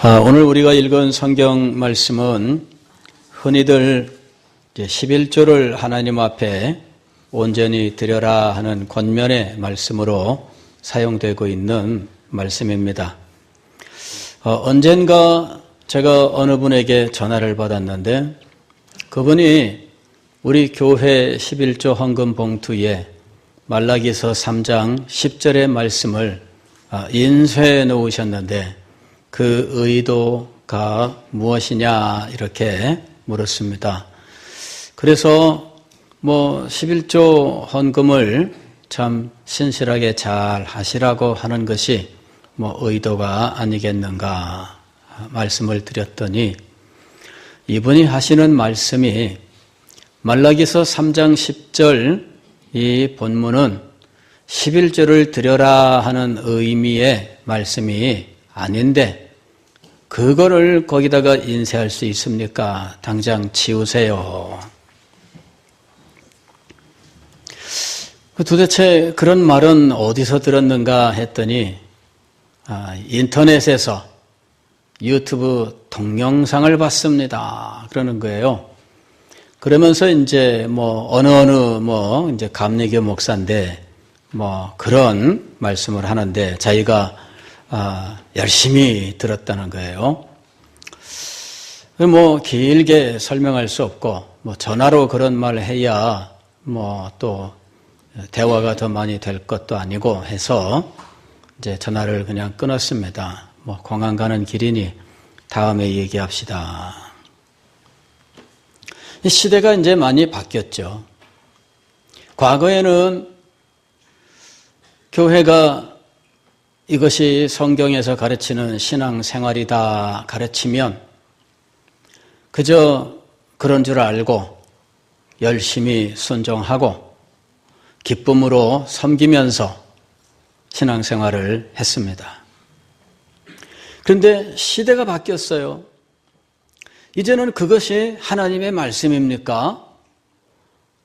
오늘 우리가 읽은 성경 말씀은 흔히들 11조를 하나님 앞에 온전히 드려라 하는 권면의 말씀으로 사용되고 있는 말씀입니다. 언젠가 제가 어느 분에게 전화를 받았는데 그분이 우리 교회 11조 헌금 봉투에 말라기서 3장 10절의 말씀을 인쇄해 놓으셨는데 그 의도가 무엇이냐 이렇게 물었습니다. 그래서 11조 헌금을 참 신실하게 잘 하시라고 하는 것이 의도가 아니겠는가 말씀을 드렸더니 이분이 하시는 말씀이 말라기서 3장 10절 이 본문은 11조를 드려라 하는 의미의 말씀이 아닌데 그거를 거기다가 인쇄할 수 있습니까? 당장 지우세요. 도대체 그런 말은 어디서 들었는가 했더니 인터넷에서 유튜브 동영상을 봤습니다. 그러는 거예요. 그러면서 이제 어느 이제 감리교 목사인데 그런 말씀을 하는데 자기가 열심히 들었다는 거예요. 길게 설명할 수 없고 전화로 그런 말을 해야 또 대화가 더 많이 될 것도 아니고 해서 이제 전화를 그냥 끊었습니다. 공항 가는 길이니 다음에 얘기합시다. 이 시대가 이제 많이 바뀌었죠. 과거에는 교회가 이것이 성경에서 가르치는 신앙생활이다 가르치면 그저 그런 줄 알고 열심히 순종하고 기쁨으로 섬기면서 신앙생활을 했습니다. 그런데 시대가 바뀌었어요. 이제는 그것이 하나님의 말씀입니까?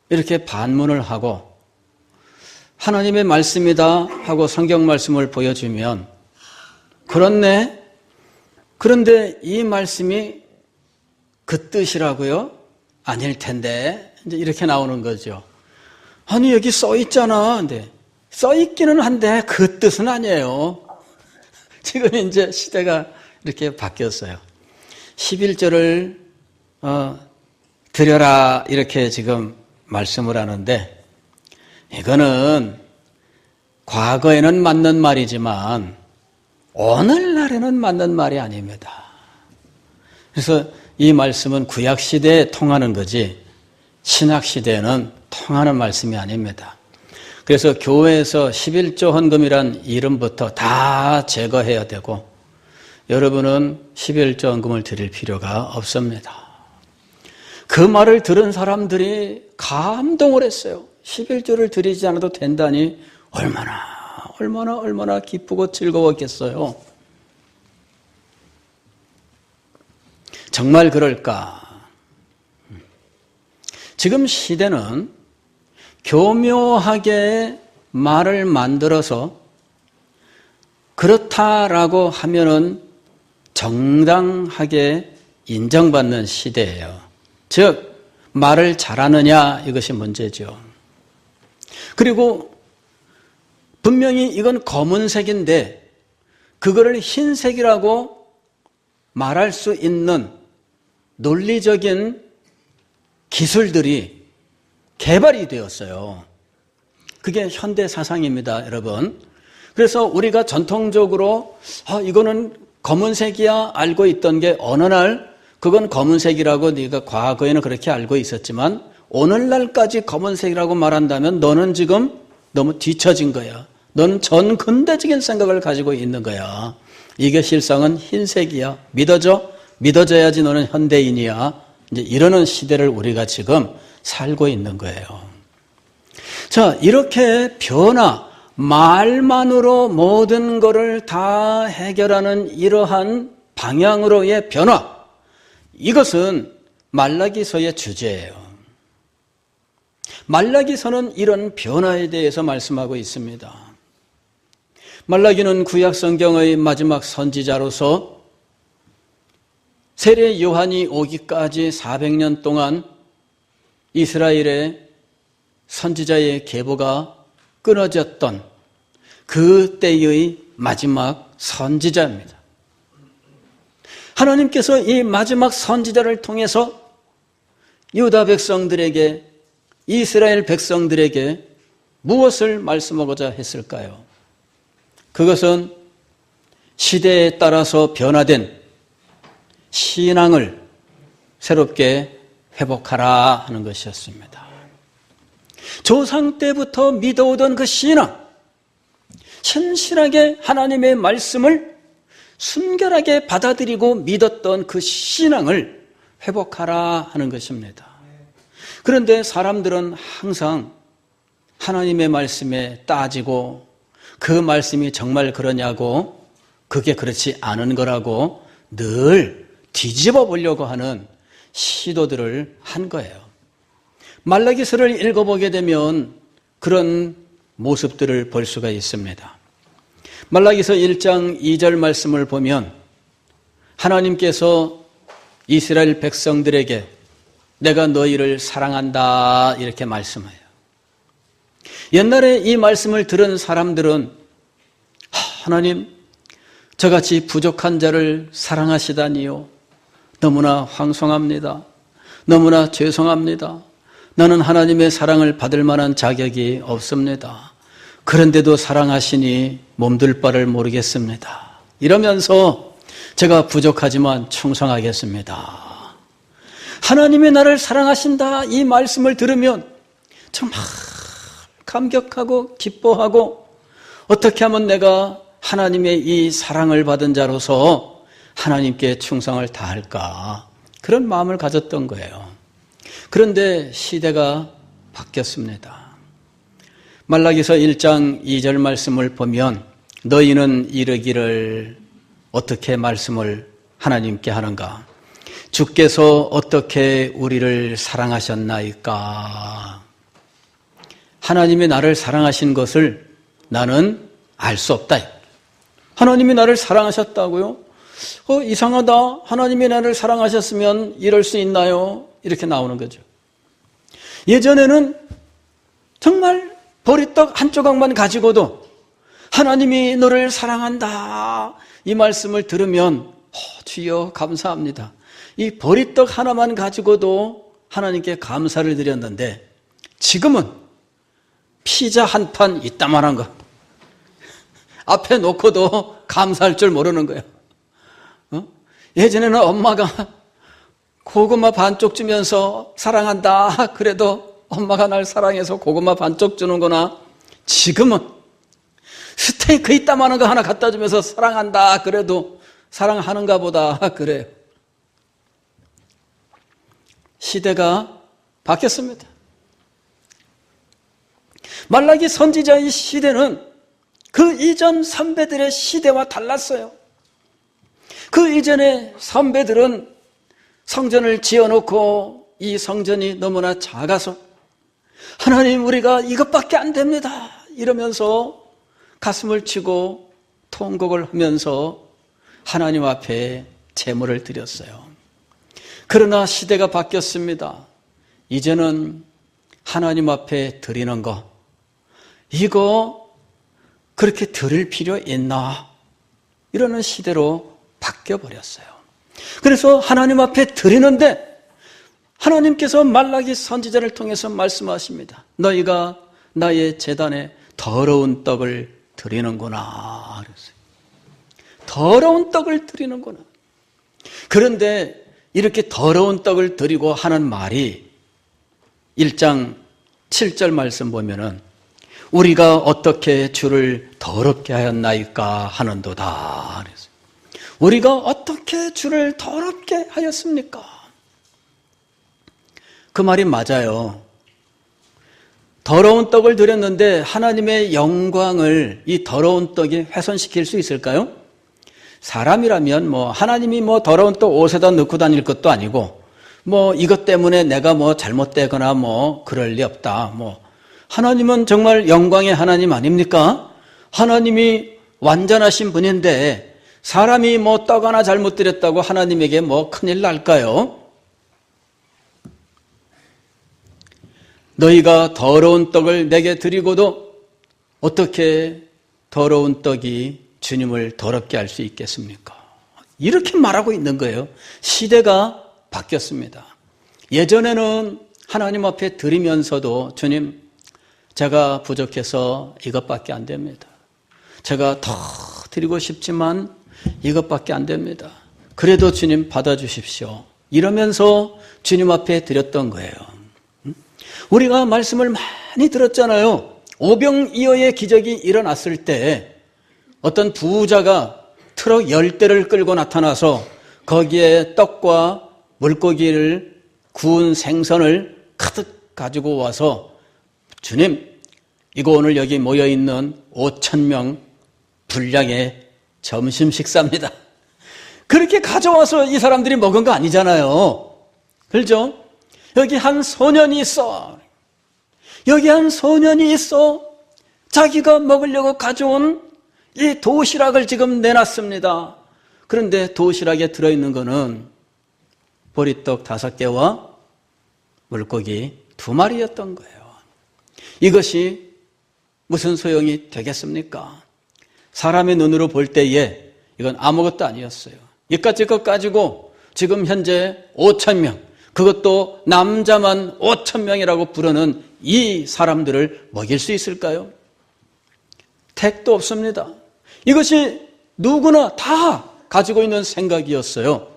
이렇게 반문을 하고 하나님의 말씀이다 하고 성경 말씀을 보여주면 그렇네? 그런데 이 말씀이 그 뜻이라고요? 아닐 텐데 이제 이렇게 나오는 거죠. 아니 여기 써 있잖아. 근데 써 있기는 한데 그 뜻은 아니에요. 지금 이제 시대가 이렇게 바뀌었어요. 11절을 드려라 이렇게 지금 말씀을 하는데 이거는 과거에는 맞는 말이지만 오늘날에는 맞는 말이 아닙니다. 그래서 이 말씀은 구약시대에 통하는 거지 신약시대에는 통하는 말씀이 아닙니다. 그래서 교회에서 11조 헌금이란 이름부터 다 제거해야 되고 여러분은 11조 헌금을 드릴 필요가 없습니다. 그 말을 들은 사람들이 감동을 했어요. 11조를 드리지 않아도 된다니 얼마나 기쁘고 즐거웠겠어요. 정말 그럴까? 지금 시대는 교묘하게 말을 만들어서 그렇다라고 하면은 정당하게 인정받는 시대예요. 즉 말을 잘하느냐 이것이 문제죠. 그리고 분명히 이건 검은색인데 그거를 흰색이라고 말할 수 있는 논리적인 기술들이 개발이 되었어요. 그게 현대 사상입니다, 여러분. 그래서 우리가 전통적으로 이거는 검은색이야 알고 있던 게 어느 날 그건 검은색이라고 네가 과거에는 그렇게 알고 있었지만 오늘날까지 검은색이라고 말한다면 너는 지금 너무 뒤처진 거야. 너는 전근대적인 생각을 가지고 있는 거야. 이게 실상은 흰색이야. 믿어줘? 믿어줘야지 너는 현대인이야. 이제 이러는 시대를 우리가 지금 살고 있는 거예요. 자, 이렇게 말만으로 모든 것을 다 해결하는 이러한 방향으로의 변화. 이것은 말라기서의 주제예요. 말라기서는 이런 변화에 대해서 말씀하고 있습니다. 말라기는 구약 성경의 마지막 선지자로서 세례 요한이 오기까지 400년 동안 이스라엘의 선지자의 계보가 끊어졌던 그때의 마지막 선지자입니다. 하나님께서 이 마지막 선지자를 통해서 유다 백성들에게, 이스라엘 백성들에게 무엇을 말씀하고자 했을까요? 그것은 시대에 따라서 변화된 신앙을 새롭게 회복하라 하는 것이었습니다. 조상 때부터 믿어오던 그 신앙, 신실하게 하나님의 말씀을 순결하게 받아들이고 믿었던 그 신앙을 회복하라 하는 것입니다. 그런데 사람들은 항상 하나님의 말씀에 따지고 그 말씀이 정말 그러냐고, 그게 그렇지 않은 거라고 늘 뒤집어 보려고 하는 시도들을 한 거예요. 말라기서를 읽어보게 되면 그런 모습들을 볼 수가 있습니다. 말라기서 1장 2절 말씀을 보면 하나님께서 이스라엘 백성들에게 내가 너희를 사랑한다 이렇게 말씀해요. 옛날에 이 말씀을 들은 사람들은 하나님, 저같이 부족한 자를 사랑하시다니요. 너무나 황송합니다. 너무나 죄송합니다. 나는 하나님의 사랑을 받을 만한 자격이 없습니다. 그런데도 사랑하시니 몸둘 바를 모르겠습니다. 이러면서 제가 부족하지만 충성하겠습니다. 하나님이 나를 사랑하신다 이 말씀을 들으면 정말 감격하고 기뻐하고 어떻게 하면 내가 하나님의 이 사랑을 받은 자로서 하나님께 충성을 다할까, 그런 마음을 가졌던 거예요. 그런데 시대가 바뀌었습니다. 말라기서 1장 2절 말씀을 보면 너희는 이르기를, 어떻게 말씀을 하나님께 하는가? 주께서 어떻게 우리를 사랑하셨나이까? 하나님이 나를 사랑하신 것을 나는 알 수 없다. 하나님이 나를 사랑하셨다고요? 이상하다. 하나님이 나를 사랑하셨으면 이럴 수 있나요? 이렇게 나오는 거죠. 예전에는 정말 보리떡 한 조각만 가지고도 하나님이 너를 사랑한다 이 말씀을 들으면 주여 감사합니다. 이 보리떡 하나만 가지고도 하나님께 감사를 드렸는데 지금은 피자 한 판 이따만한 거 앞에 놓고도 감사할 줄 모르는 거예요. 예전에는 엄마가 고구마 반쪽 주면서 사랑한다 그래도 엄마가 날 사랑해서 고구마 반쪽 주는구나. 지금은 스테이크 이따만한 거 하나 갖다 주면서 사랑한다 그래도 사랑하는가 보다 그래요. 시대가 바뀌었습니다. 말라기 선지자의 시대는 그 이전 선배들의 시대와 달랐어요. 그 이전의 선배들은 성전을 지어놓고 이 성전이 너무나 작아서 하나님 우리가 이것밖에 안 됩니다 이러면서 가슴을 치고 통곡을 하면서 하나님 앞에 제물을 드렸어요. 그러나 시대가 바뀌었습니다. 이제는 하나님 앞에 드리는 거, 이거 그렇게 드릴 필요 있나? 이러는 시대로 바뀌어버렸어요. 그래서 하나님 앞에 드리는데 하나님께서 말라기 선지자를 통해서 말씀하십니다. 너희가 나의 제단에 더러운 떡을 드리는구나. 그랬어요. 더러운 떡을 드리는구나. 그런데 이렇게 더러운 떡을 드리고 하는 말이 1장 7절 말씀 보면은 우리가 어떻게 주를 더럽게 하였나이까 하는도다. 그랬어요. 우리가 어떻게 주를 더럽게 하였습니까? 그 말이 맞아요. 더러운 떡을 드렸는데 하나님의 영광을 이 더러운 떡이 훼손시킬 수 있을까요? 사람이라면 하나님이 더러운 떡 옷에다 넣고 다닐 것도 아니고 이것 때문에 내가 잘못되거나 그럴 리 없다. 하나님은 정말 영광의 하나님 아닙니까? 하나님이 완전하신 분인데 사람이 뭐 떡 하나 잘못 드렸다고 하나님에게 뭐 큰일 날까요? 너희가 더러운 떡을 내게 드리고도 어떻게 더러운 떡이 주님을 더럽게 할 수 있겠습니까? 이렇게 말하고 있는 거예요. 시대가 바뀌었습니다. 예전에는 하나님 앞에 드리면서도 주님, 제가 부족해서 이것밖에 안 됩니다. 제가 더 드리고 싶지만 이것밖에 안 됩니다. 그래도 주님 받아주십시오. 이러면서 주님 앞에 드렸던 거예요. 우리가 말씀을 많이 들었잖아요. 오병이어의 기적이 일어났을 때 어떤 부자가 트럭 10대를 끌고 나타나서 거기에 떡과 물고기를 구운 생선을 가득 가지고 와서 주님, 이거 오늘 여기 모여있는 5,000명 분량의 점심 식사입니다. 그렇게 가져와서 이 사람들이 먹은 거 아니잖아요. 그렇죠? 여기 한 소년이 있어. 여기 한 소년이 있어. 자기가 먹으려고 가져온 이 도시락을 지금 내놨습니다. 그런데 도시락에 들어있는 거는 보리떡 5개와 물고기 2마리였던 거예요. 이것이 무슨 소용이 되겠습니까? 사람의 눈으로 볼 때에 이건 아무것도 아니었어요. 이까짓 것 가지고 지금 현재 5,000명, 그것도 남자만 5,000명이라고 부르는 이 사람들을 먹일 수 있을까요? 택도 없습니다. 이것이 누구나 다 가지고 있는 생각이었어요.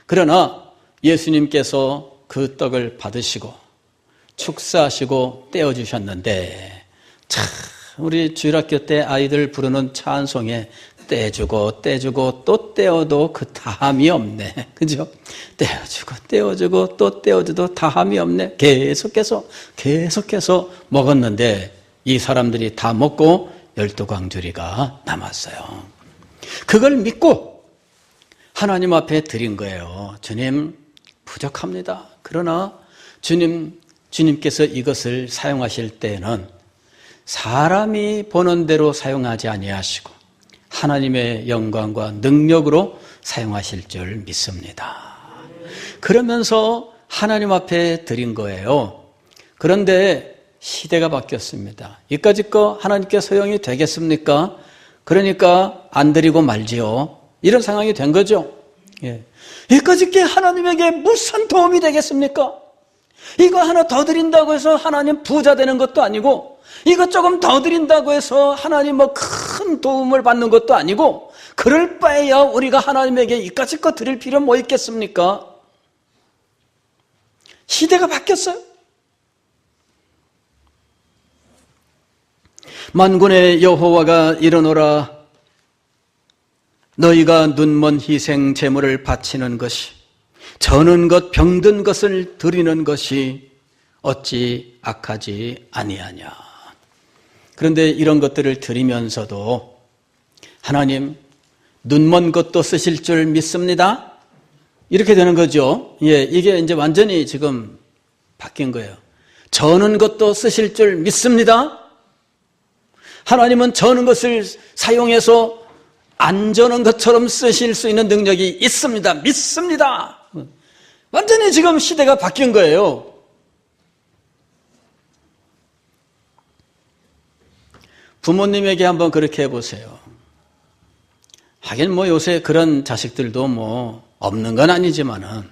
그러나 예수님께서 그 떡을 받으시고 축사하시고 떼어주셨는데, 참 우리 주일학교 때 아이들 부르는 찬송에 떼주고 떼주고 또 떼어도 그 다함이 없네. 그죠? 떼어주고 떼어주고 또 떼어줘도 다함이 없네. 계속해서 먹었는데 이 사람들이 다 먹고 12광주리가 남았어요. 그걸 믿고 하나님 앞에 드린 거예요. 주님, 부족합니다. 그러나 주님께서 이것을 사용하실 때에는 사람이 보는 대로 사용하지 아니하시고 하나님의 영광과 능력으로 사용하실 줄 믿습니다. 그러면서 하나님 앞에 드린 거예요. 그런데 시대가 바뀌었습니다. 이까짓 거 하나님께 소용이 되겠습니까? 그러니까 안 드리고 말지요. 이런 상황이 된 거죠. 예. 이까짓 게 하나님에게 무슨 도움이 되겠습니까? 이거 하나 더 드린다고 해서 하나님 부자 되는 것도 아니고, 이거 조금 더 드린다고 해서 하나님 뭐 큰 도움을 받는 것도 아니고, 그럴 바에야 우리가 하나님에게 이까짓 거 드릴 필요 뭐 있겠습니까? 시대가 바뀌었어요. 만군의 여호와가 이르노라. 너희가 눈먼 희생 제물을 바치는 것이, 저는 것 병든 것을 드리는 것이 어찌 악하지 아니하냐. 그런데 이런 것들을 드리면서도 하나님, 눈먼 것도 쓰실 줄 믿습니다. 이렇게 되는 거죠. 예, 이게 이제 완전히 지금 바뀐 거예요. 저는 것도 쓰실 줄 믿습니다. 하나님은 저는 것을 사용해서 안 저는 것처럼 쓰실 수 있는 능력이 있습니다. 믿습니다. 완전히 지금 시대가 바뀐 거예요. 부모님에게 한번 그렇게 해보세요. 하긴 뭐 요새 그런 자식들도 뭐 없는 건 아니지만은,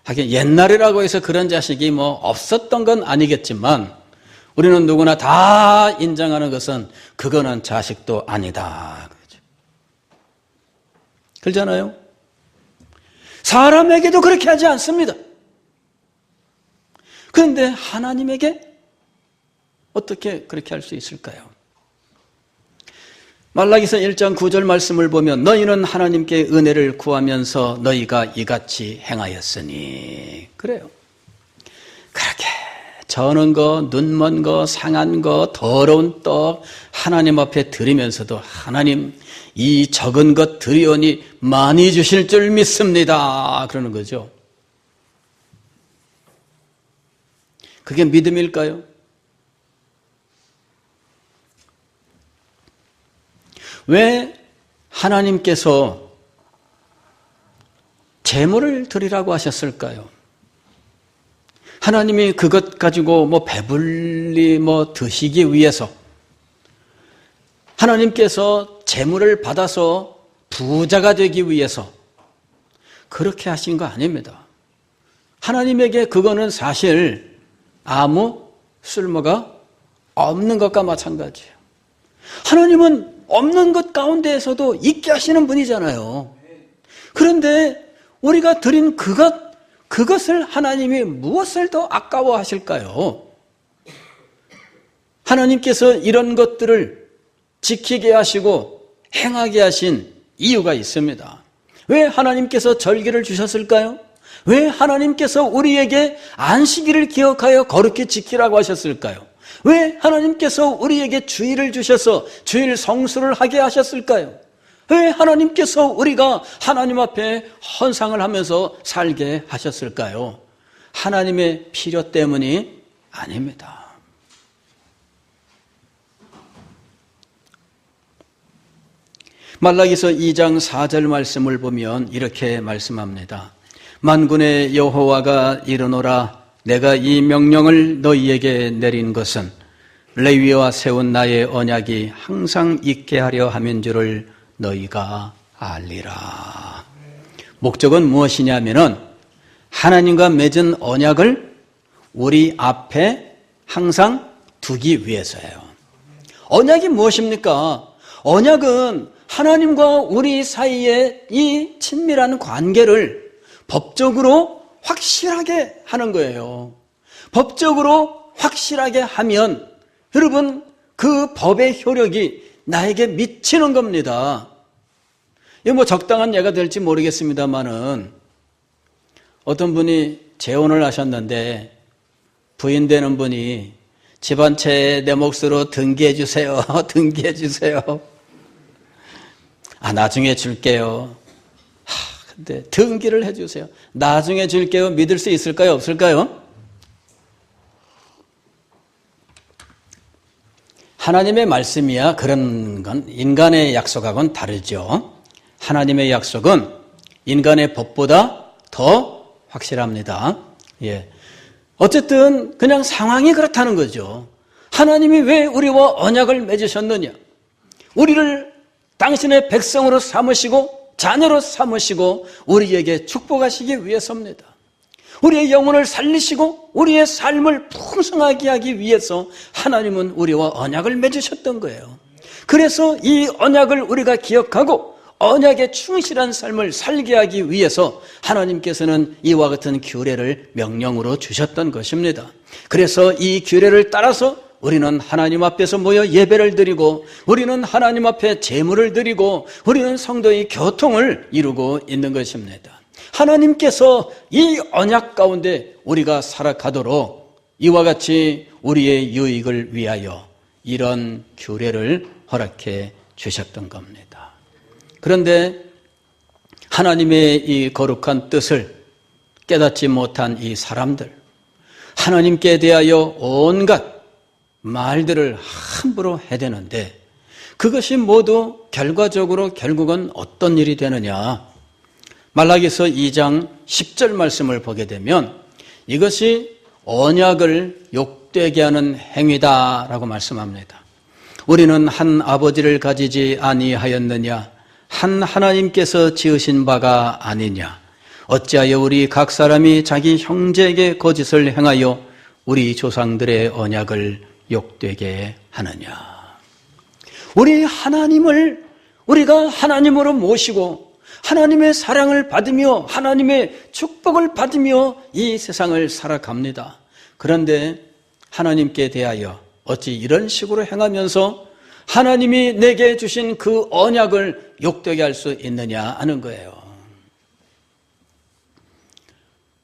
하긴 옛날이라고 해서 그런 자식이 뭐 없었던 건 아니겠지만, 우리는 누구나 다 인정하는 것은 그거는 자식도 아니다. 그렇잖아요? 사람에게도 그렇게 하지 않습니다. 그런데 하나님에게 어떻게 그렇게 할 수 있을까요? 말라기서 1장 9절 말씀을 보면 너희는 하나님께 은혜를 구하면서 너희가 이같이 행하였으니, 그래요. 그렇게 저는 거, 눈먼 거, 상한 거, 더러운 떡 하나님 앞에 드리면서도 하나님, 이 적은 것 드리오니 많이 주실 줄 믿습니다. 그러는 거죠. 그게 믿음일까요? 왜 하나님께서 제물을 드리라고 하셨을까요? 하나님이 그것 가지고 배불리 드시기 위해서 하나님께서 제물을 받아서 부자가 되기 위해서 그렇게 하신 거 아닙니다. 하나님에게 그거는 사실 아무 쓸모가 없는 것과 마찬가지예요. 하나님은 없는 것 가운데에서도 있게 하시는 분이잖아요. 그런데 우리가 드린 그것을 하나님이 무엇을 더 아까워하실까요? 하나님께서 이런 것들을 지키게 하시고 행하게 하신 이유가 있습니다. 왜 하나님께서 절기를 주셨을까요? 왜 하나님께서 우리에게 안식일을 기억하여 거룩히 지키라고 하셨을까요? 왜 하나님께서 우리에게 주일을 주셔서 주일 성수를 하게 하셨을까요? 왜 하나님께서 우리가 하나님 앞에 헌상을 하면서 살게 하셨을까요? 하나님의 필요 때문이 아닙니다. 말라기서 2장 4절 말씀을 보면 이렇게 말씀합니다. 만군의 여호와가 이르노라 내가 이 명령을 너희에게 내린 것은 레위와 세운 나의 언약이 항상 있게 하려 함인 줄을 너희가 알리라. 목적은 무엇이냐면은 하나님과 맺은 언약을 우리 앞에 항상 두기 위해서예요. 언약이 무엇입니까? 언약은 하나님과 우리 사이의 이 친밀한 관계를 법적으로 확실하게 하는 거예요. 법적으로 확실하게 하면 여러분 그 법의 효력이 나에게 미치는 겁니다. 이거 적당한 예가 될지 모르겠습니다만은 어떤 분이 재혼을 하셨는데 부인 되는 분이 집안채 내 몫으로 등기해 주세요. 등기해 주세요. 나중에 줄게요. 근데 등기를 해 주세요. 나중에 줄게요. 믿을 수 있을까요? 없을까요? 하나님의 말씀이야 그런 건 인간의 약속하고는 다르죠. 하나님의 약속은 인간의 법보다 더 확실합니다. 예. 어쨌든 그냥 상황이 그렇다는 거죠. 하나님이 왜 우리와 언약을 맺으셨느냐? 우리를 당신의 백성으로 삼으시고 자녀로 삼으시고 우리에게 축복하시기 위해서입니다. 우리의 영혼을 살리시고 우리의 삶을 풍성하게 하기 위해서 하나님은 우리와 언약을 맺으셨던 거예요. 그래서 이 언약을 우리가 기억하고 언약에 충실한 삶을 살게 하기 위해서 하나님께서는 이와 같은 규례를 명령으로 주셨던 것입니다. 그래서 이 규례를 따라서 우리는 하나님 앞에서 모여 예배를 드리고 우리는 하나님 앞에 제물을 드리고 우리는 성도의 교통을 이루고 있는 것입니다. 하나님께서 이 언약 가운데 우리가 살아가도록 이와 같이 우리의 유익을 위하여 이런 규례를 허락해 주셨던 겁니다. 그런데 하나님의 이 거룩한 뜻을 깨닫지 못한 이 사람들, 하나님께 대하여 온갖 말들을 함부로 해대는데 그것이 모두 결과적으로 결국은 어떤 일이 되느냐? 말라기서 2장 10절 말씀을 보게 되면 이것이 언약을 욕되게 하는 행위다라고 말씀합니다. 우리는 한 아버지를 가지지 아니하였느냐? 한 하나님께서 지으신 바가 아니냐? 어찌하여 우리 각 사람이 자기 형제에게 거짓을 행하여 우리 조상들의 언약을 욕되게 하느냐? 우리 하나님을 우리가 하나님으로 모시고 하나님의 사랑을 받으며 하나님의 축복을 받으며 이 세상을 살아갑니다. 그런데 하나님께 대하여 어찌 이런 식으로 행하면서 하나님이 내게 주신 그 언약을 욕되게 할 수 있느냐 하는 거예요.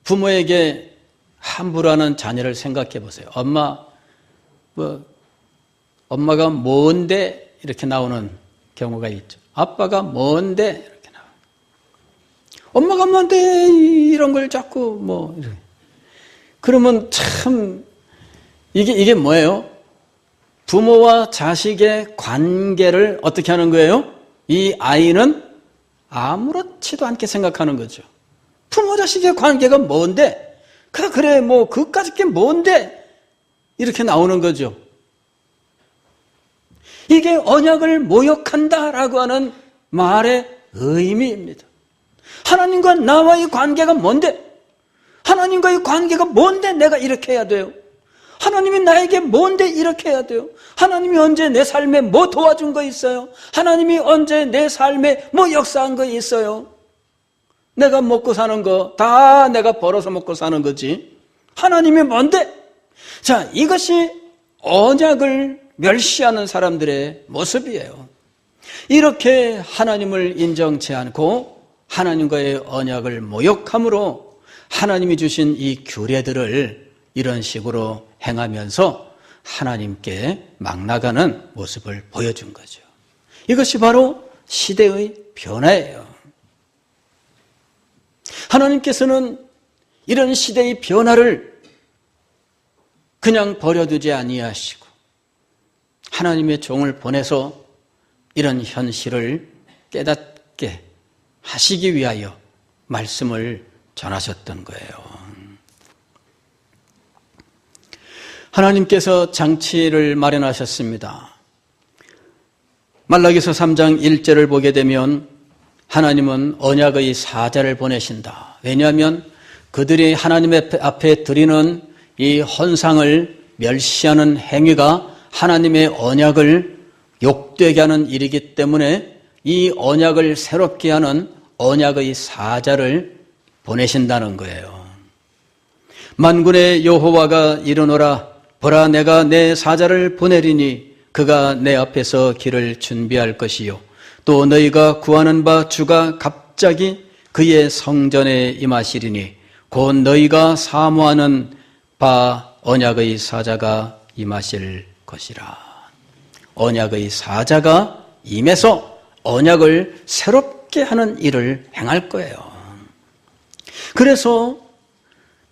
부모에게 함부로 하는 자녀를 생각해 보세요. 엄마가 뭔데 이렇게 나오는 경우가 있죠. 아빠가 뭔데 이렇게 나와요. 엄마가 뭔데 이런 걸 자꾸 이렇게. 그러면 참 이게 뭐예요? 부모와 자식의 관계를 어떻게 하는 거예요? 이 아이는 아무렇지도 않게 생각하는 거죠. 부모 자식의 관계가 뭔데? 그래 뭐 그까짓 게 뭔데? 이렇게 나오는 거죠. 이게 언약을 모욕한다라고 하는 말의 의미입니다. 하나님과 나와의 관계가 뭔데? 하나님과의 관계가 뭔데 내가 이렇게 해야 돼요? 하나님이 나에게 뭔데 이렇게 해야 돼요? 하나님이 언제 내 삶에 뭐 도와준 거 있어요? 하나님이 언제 내 삶에 뭐 역사한 거 있어요? 내가 먹고 사는 거 다 내가 벌어서 먹고 사는 거지. 하나님이 뭔데? 자, 이것이 언약을 멸시하는 사람들의 모습이에요. 이렇게 하나님을 인정치 않고 하나님과의 언약을 모욕함으로 하나님이 주신 이 규례들을 이런 식으로 행하면서 하나님께 막 나가는 모습을 보여준 거죠. 이것이 바로 시대의 변화예요. 하나님께서는 이런 시대의 변화를 그냥 버려두지 아니하시고 하나님의 종을 보내서 이런 현실을 깨닫게 하시기 위하여 말씀을 전하셨던 거예요. 하나님께서 장치를 마련하셨습니다. 말라기서 3장 1절을 보게 되면 하나님은 언약의 사자를 보내신다. 왜냐하면 그들이 하나님 앞에 드리는 이 헌상을 멸시하는 행위가 하나님의 언약을 욕되게 하는 일이기 때문에 이 언약을 새롭게 하는 언약의 사자를 보내신다는 거예요. 만군의 여호와가 이르노라. 보라, 내가 내 사자를 보내리니 그가 내 앞에서 길을 준비할 것이요 또 너희가 구하는 바 주가 갑자기 그의 성전에 임하시리니 곧 너희가 사모하는 바 언약의 사자가 임하실 것이라. 언약의 사자가 임해서 언약을 새롭게 하는 일을 행할 거예요. 그래서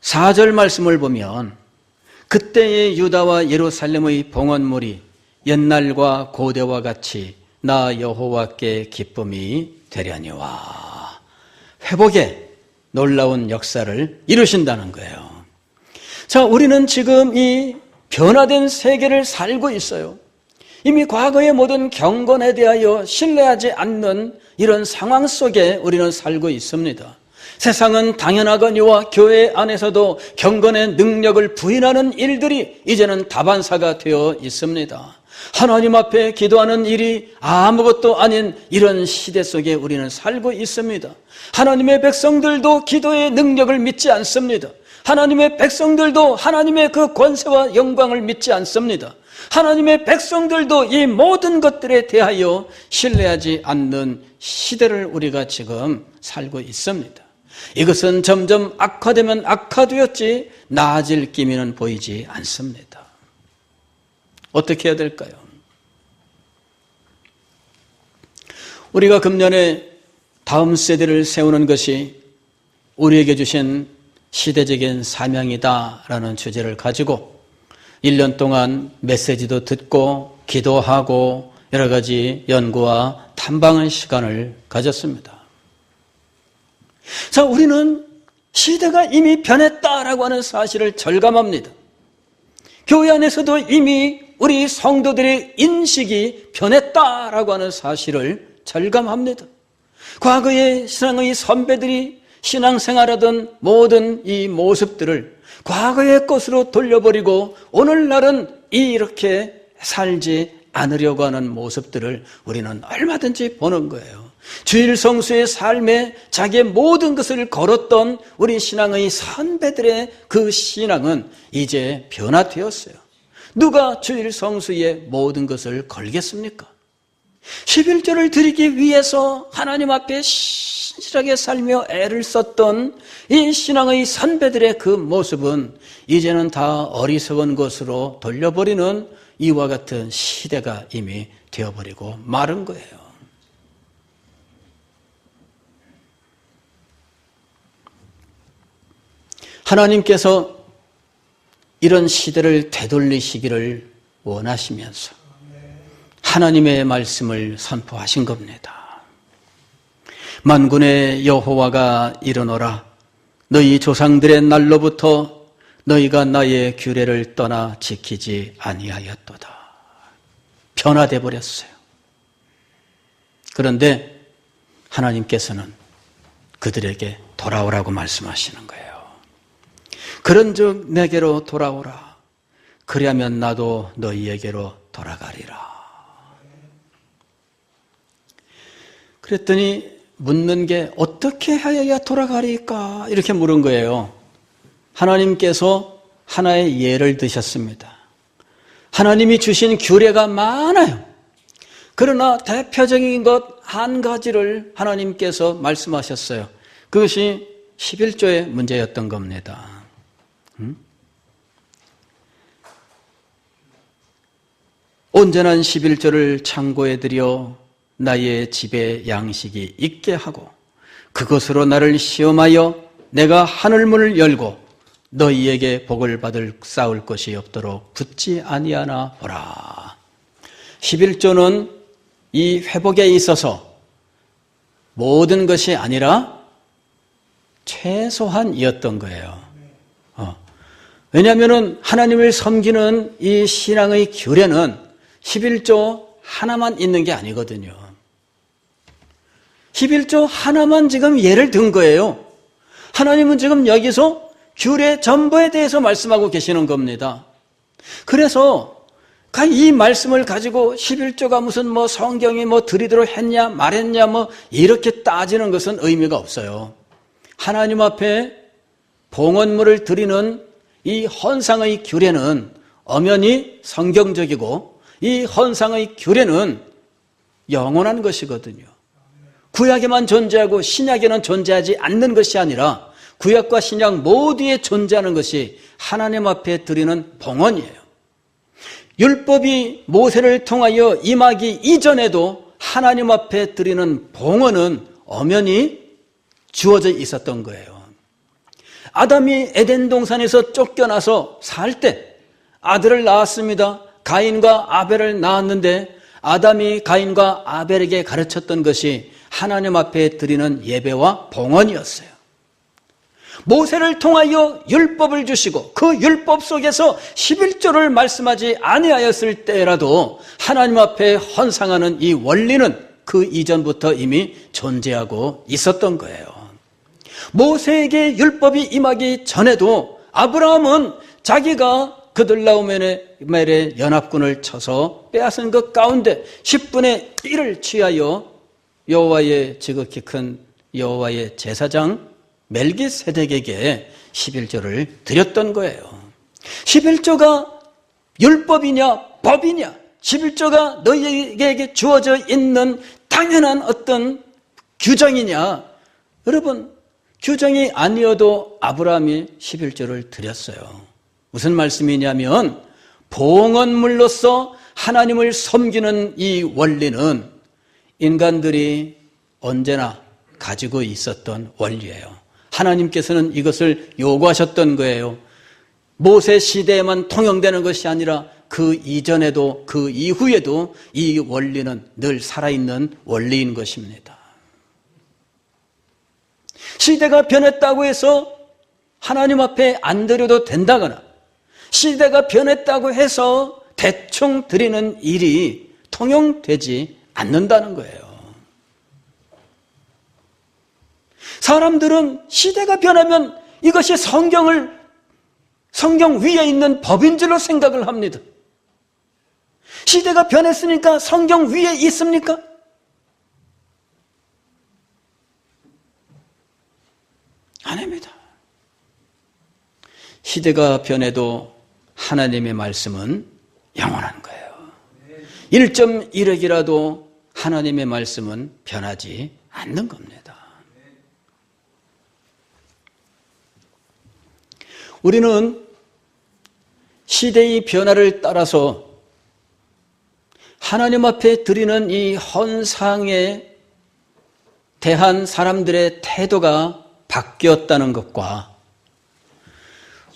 4절 말씀을 보면 그때의 유다와 예루살렘의 봉헌물이 옛날과 고대와 같이 나 여호와께 기쁨이 되려니와. 회복의 놀라운 역사를 이루신다는 거예요. 자, 우리는 지금 이 변화된 세계를 살고 있어요. 이미 과거의 모든 경건에 대하여 신뢰하지 않는 이런 상황 속에 우리는 살고 있습니다. 세상은 당연하거니와 교회 안에서도 경건의 능력을 부인하는 일들이 이제는 다반사가 되어 있습니다. 하나님 앞에 기도하는 일이 아무것도 아닌 이런 시대 속에 우리는 살고 있습니다. 하나님의 백성들도 기도의 능력을 믿지 않습니다. 하나님의 백성들도 하나님의 그 권세와 영광을 믿지 않습니다. 하나님의 백성들도 이 모든 것들에 대하여 신뢰하지 않는 시대를 우리가 지금 살고 있습니다. 이것은 점점 악화되면 악화되었지 나아질 기미는 보이지 않습니다. 어떻게 해야 될까요? 우리가 금년에 다음 세대를 세우는 것이 우리에게 주신 시대적인 사명이다라는 주제를 가지고 1년 동안 메시지도 듣고 기도하고 여러 가지 연구와 탐방의 시간을 가졌습니다. 자, 우리는 시대가 이미 변했다라고 하는 사실을 절감합니다. 교회 안에서도 이미 우리 성도들의 인식이 변했다라고 하는 사실을 절감합니다. 과거의 신앙의 선배들이 신앙생활하던 모든 이 모습들을 과거의 것으로 돌려버리고 오늘날은 이렇게 살지 않으려고 하는 모습들을 우리는 얼마든지 보는 거예요. 주일 성수의 삶에 자기의 모든 것을 걸었던 우리 신앙의 선배들의 그 신앙은 이제 변화되었어요. 누가 주일 성수의 모든 것을 걸겠습니까? 11조를 드리기 위해서 하나님 앞에 신실하게 살며 애를 썼던 이 신앙의 선배들의 그 모습은 이제는 다 어리석은 것으로 돌려버리는 이와 같은 시대가 이미 되어버리고 마른 거예요. 하나님께서 이런 시대를 되돌리시기를 원하시면서 하나님의 말씀을 선포하신 겁니다. 만군의 여호와가 이르노라. 너희 조상들의 날로부터 너희가 나의 규례를 떠나 지키지 아니하였도다. 변화돼 버렸어요. 그런데 하나님께서는 그들에게 돌아오라고 말씀하시는 거예요. 그런즉 내게로 돌아오라. 그리하면 나도 너희에게로 돌아가리라. 그랬더니 묻는 게 어떻게 하여야 돌아가리까? 이렇게 물은 거예요. 하나님께서 하나의 예를 드셨습니다. 하나님이 주신 규례가 많아요. 그러나 대표적인 것 한 가지를 하나님께서 말씀하셨어요. 그것이 11조의 문제였던 겁니다. 온전한 11조를 창고에 들여 나의 집에 양식이 있게 하고 그것으로 나를 시험하여 내가 하늘문을 열고 너희에게 복을 받을 쌓을 것이 없도록 붙지 아니하나 보라. 11조는 이 회복에 있어서 모든 것이 아니라 최소한이었던 거예요. 왜냐하면 하나님을 섬기는 이 신앙의 규례는 11조 하나만 있는 게 아니거든요. 11조 하나만 지금 예를 든 거예요. 하나님은 지금 여기서 규례 전부에 대해서 말씀하고 계시는 겁니다. 그래서 이 말씀을 가지고 11조가 무슨 성경이 드리도록 했냐 말했냐 이렇게 따지는 것은 의미가 없어요. 하나님 앞에 봉헌물을 드리는 이 헌상의 규례는 엄연히 성경적이고 이 헌상의 규례는 영원한 것이거든요. 구약에만 존재하고 신약에는 존재하지 않는 것이 아니라 구약과 신약 모두에 존재하는 것이 하나님 앞에 드리는 봉헌이에요. 율법이 모세를 통하여 임하기 이전에도 하나님 앞에 드리는 봉헌은 엄연히 주어져 있었던 거예요. 아담이 에덴 동산에서 쫓겨나서 살 때 아들을 낳았습니다. 가인과 아벨을 낳았는데 아담이 가인과 아벨에게 가르쳤던 것이 하나님 앞에 드리는 예배와 봉헌이었어요. 모세를 통하여 율법을 주시고 그 율법 속에서 11조를 말씀하지 아니하였을 때라도 하나님 앞에 헌상하는 이 원리는 그 이전부터 이미 존재하고 있었던 거예요. 모세에게 율법이 임하기 전에도 아브라함은 자기가 그들라오멜의 연합군을 쳐서 빼앗은 것 가운데 10분의 1을 취하여 여호와의 지극히 큰 여호와의 제사장 멜기세덱에게 11조를 드렸던 거예요. 11조가 율법이냐 법이냐, 11조가 너희에게 주어져 있는 당연한 어떤 규정이냐. 여러분, 규정이 아니어도 아브라함이 11조를 드렸어요. 무슨 말씀이냐면 봉헌물로서 하나님을 섬기는 이 원리는 인간들이 언제나 가지고 있었던 원리예요. 하나님께서는 이것을 요구하셨던 거예요. 모세 시대에만 통용되는 것이 아니라 그 이전에도 그 이후에도 이 원리는 늘 살아있는 원리인 것입니다. 시대가 변했다고 해서 하나님 앞에 안 드려도 된다거나 시대가 변했다고 해서 대충 드리는 일이 통용되지 않는다는 거예요. 사람들은 시대가 변하면 이것이 성경 위에 있는 법인 줄로 생각을 합니다. 시대가 변했으니까 성경 위에 있습니까? 아닙니다. 시대가 변해도 하나님의 말씀은 영원한 거예요. 1.1획이라도 하나님의 말씀은 변하지 않는 겁니다. 우리는 시대의 변화를 따라서 하나님 앞에 드리는 이 헌상에 대한 사람들의 태도가 바뀌었다는 것과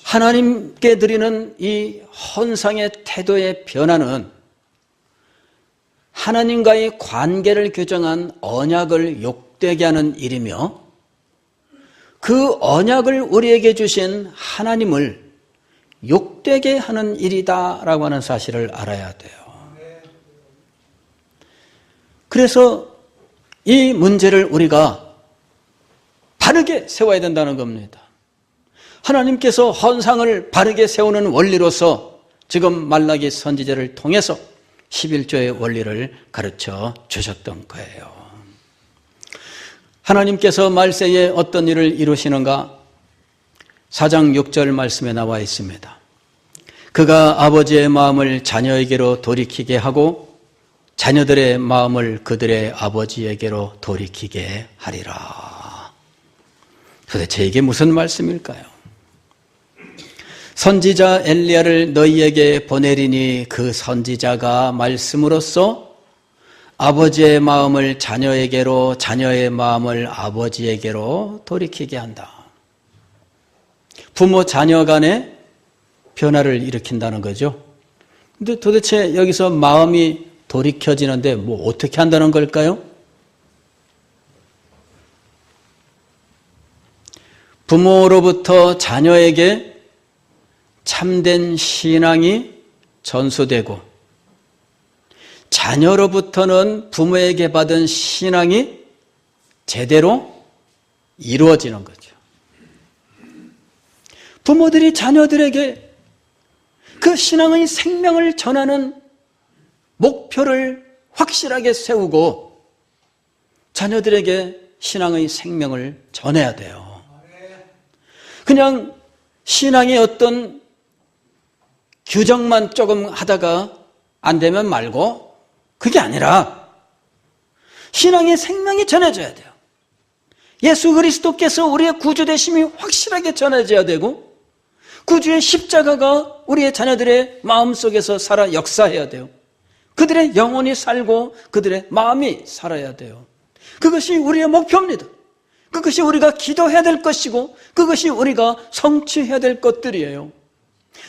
하나님께 드리는 이 헌상의 태도의 변화는 하나님과의 관계를 규정한 언약을 욕되게 하는 일이며 그 언약을 우리에게 주신 하나님을 욕되게 하는 일이다라고 하는 사실을 알아야 돼요. 그래서 이 문제를 우리가 바르게 세워야 된다는 겁니다. 하나님께서 헌상을 바르게 세우는 원리로서 지금 말라기 선지자를 통해서 11조의 원리를 가르쳐 주셨던 거예요. 하나님께서 말세에 어떤 일을 이루시는가? 4장 6절 말씀에 나와 있습니다. 그가 아버지의 마음을 자녀에게로 돌이키게 하고 자녀들의 마음을 그들의 아버지에게로 돌이키게 하리라. 도대체 이게 무슨 말씀일까요? 선지자 엘리야를 너희에게 보내리니 그 선지자가 말씀으로써 아버지의 마음을 자녀에게로 자녀의 마음을 아버지에게로 돌이키게 한다. 부모 자녀 간의 변화를 일으킨다는 거죠. 근데 도대체 여기서 마음이 돌이켜지는데 뭐 어떻게 한다는 걸까요? 부모로부터 자녀에게 참된 신앙이 전수되고 자녀로부터는 부모에게 받은 신앙이 제대로 이루어지는 거죠. 부모들이 자녀들에게 그 신앙의 생명을 전하는 목표를 확실하게 세우고 자녀들에게 신앙의 생명을 전해야 돼요. 그냥 신앙의 어떤 규정만 조금 하다가 안 되면 말고 그게 아니라 신앙의 생명이 전해져야 돼요. 예수 그리스도께서 우리의 구주 되심이 확실하게 전해져야 되고 구주의 십자가가 우리의 자녀들의 마음속에서 살아 역사해야 돼요. 그들의 영혼이 살고 그들의 마음이 살아야 돼요. 그것이 우리의 목표입니다. 그것이 우리가 기도해야 될 것이고 그것이 우리가 성취해야 될 것들이에요.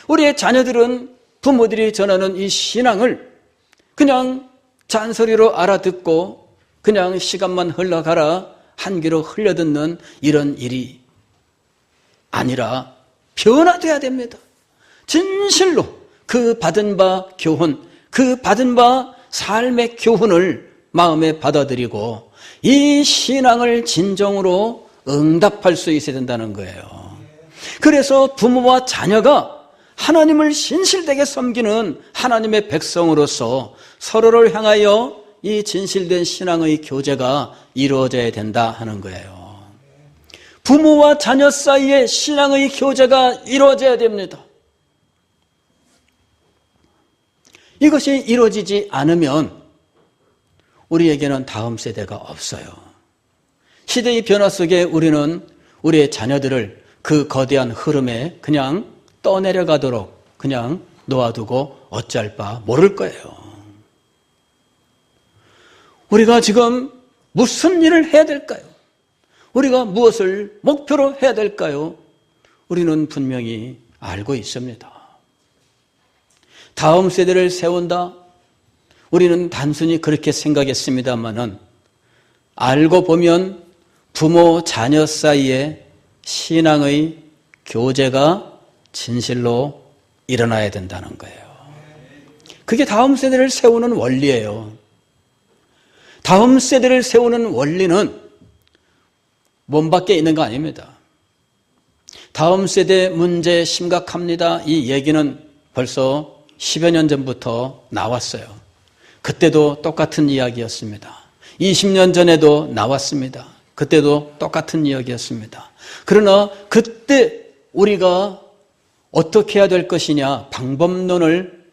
우리의 자녀들은 부모들이 전하는 이 신앙을 그냥 잔소리로 알아듣고 그냥 시간만 흘러가라 한 귀로 흘려듣는 이런 일이 아니라 변화돼야 됩니다. 진실로 그 받은 바 교훈, 그 받은 바 삶의 교훈을 마음에 받아들이고 이 신앙을 진정으로 응답할 수 있어야 된다는 거예요. 그래서 부모와 자녀가 하나님을 신실되게 섬기는 하나님의 백성으로서 서로를 향하여 이 진실된 신앙의 교제가 이루어져야 된다 하는 거예요. 부모와 자녀 사이에 신앙의 교제가 이루어져야 됩니다. 이것이 이루어지지 않으면 우리에게는 다음 세대가 없어요. 시대의 변화 속에 우리는 우리의 자녀들을 그 거대한 흐름에 그냥 떠내려가도록 그냥 놓아두고 어찌할 바 모를 거예요. 우리가 지금 무슨 일을 해야 될까요? 우리가 무엇을 목표로 해야 될까요? 우리는 분명히 알고 있습니다. 다음 세대를 세운다? 우리는 단순히 그렇게 생각했습니다마는 알고 보면 부모, 자녀 사이에 신앙의 교제가 진실로 일어나야 된다는 거예요. 그게 다음 세대를 세우는 원리예요. 다음 세대를 세우는 원리는 몸 밖에 있는 거 아닙니다. 다음 세대 문제 심각합니다. 이 얘기는 벌써 10여 년 전부터 나왔어요. 그때도 똑같은 이야기였습니다. 20년 전에도 나왔습니다. 그때도 똑같은 이야기였습니다. 그러나 그때 우리가 어떻게 해야 될 것이냐 방법론을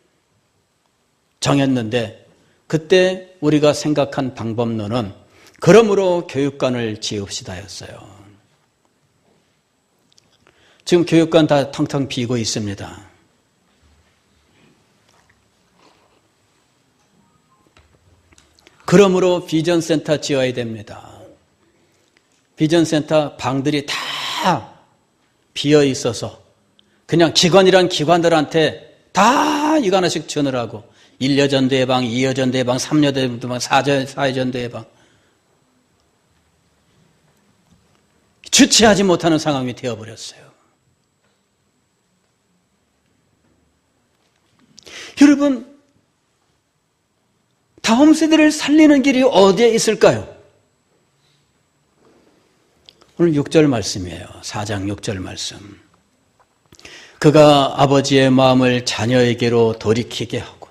정했는데 그때 우리가 생각한 방법론은 그러므로 교육관을 지읍시다였어요. 지금 교육관 다 텅텅 비고 있습니다. 그러므로 비전센터 지어야 됩니다. 비전센터 방들이 다 비어 있어서 그냥 기관이란 기관들한테 다 이거 하나씩 전으라고 1여전대 방, 2여전대 방, 3여전대 방, 4여전대 방 주체하지 못하는 상황이 되어버렸어요. 여러분, 다음 세대를 살리는 길이 어디에 있을까요? 오늘 6절 말씀이에요. 4장 6절 말씀. 그가 아버지의 마음을 자녀에게로 돌이키게 하고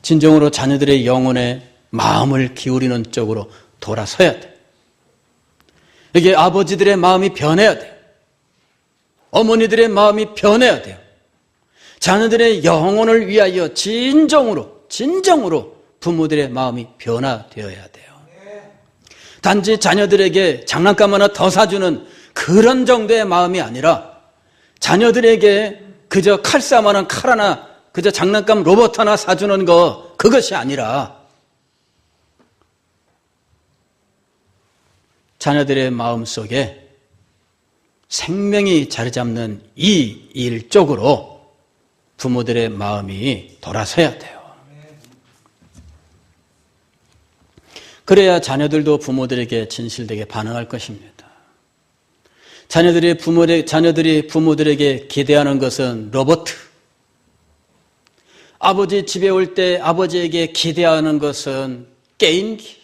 진정으로 자녀들의 영혼에 마음을 기울이는 쪽으로 돌아서야 돼. 이게 아버지들의 마음이 변해야 돼요. 어머니들의 마음이 변해야 돼요. 자녀들의 영혼을 위하여 진정으로 부모들의 마음이 변화되어야 돼요. 단지 자녀들에게 장난감 하나 더 사주는 그런 정도의 마음이 아니라 자녀들에게 그저 칼싸움하는 칼 하나, 그저 장난감 로봇 하나 사주는 거, 그것이 아니라 자녀들의 마음 속에 생명이 자리 잡는 이 일 쪽으로 부모들의 마음이 돌아서야 돼요. 그래야 자녀들도 부모들에게 진실되게 반응할 것입니다. 자녀들이 부모들에게 기대하는 것은 로봇. 아버지 집에 올 때 아버지에게 기대하는 것은 게임기.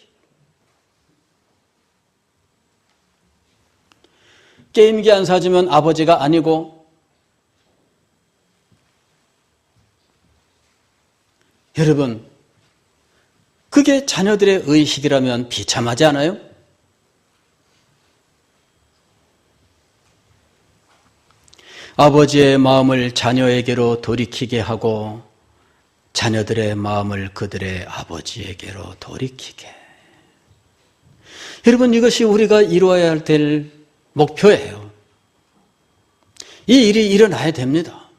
게임기 안 사주면 아버지가 아니고, 여러분, 그게 자녀들의 의식이라면 비참하지 않아요? 아버지의 마음을 자녀에게로 돌이키게 하고 자녀들의 마음을 그들의 아버지에게로 돌이키게. 여러분, 이것이 우리가 이루어야 될 목표예요. 이 일이 일어나야 됩니다.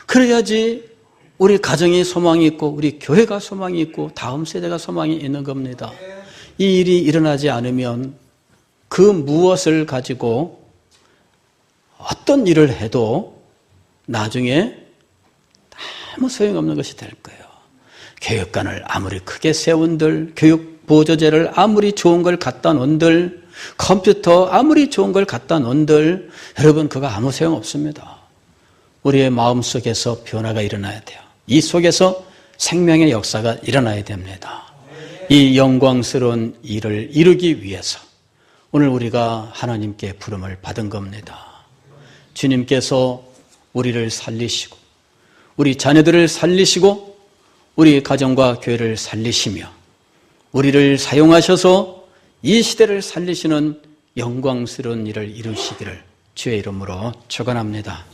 그래야지 우리 가정이 소망이 있고 우리 교회가 소망이 있고 다음 세대가 소망이 있는 겁니다. 이 일이 일어나지 않으면 그 무엇을 가지고 어떤 일을 해도 나중에 아무 소용없는 것이 될 거예요. 교육관을 아무리 크게 세운들, 교육 보조제를 아무리 좋은 걸 갖다 놓은들, 컴퓨터 아무리 좋은 걸 갖다 놓은들, 여러분, 그거 아무 소용없습니다. 우리의 마음속에서 변화가 일어나야 돼요. 이 속에서 생명의 역사가 일어나야 됩니다. 이 영광스러운 일을 이루기 위해서 오늘 우리가 하나님께 부름을 받은 겁니다. 주님께서 우리를 살리시고 우리 자녀들을 살리시고 우리 가정과 교회를 살리시며 우리를 사용하셔서 이 시대를 살리시는 영광스러운 일을 이루시기를 주의 이름으로 축원합니다.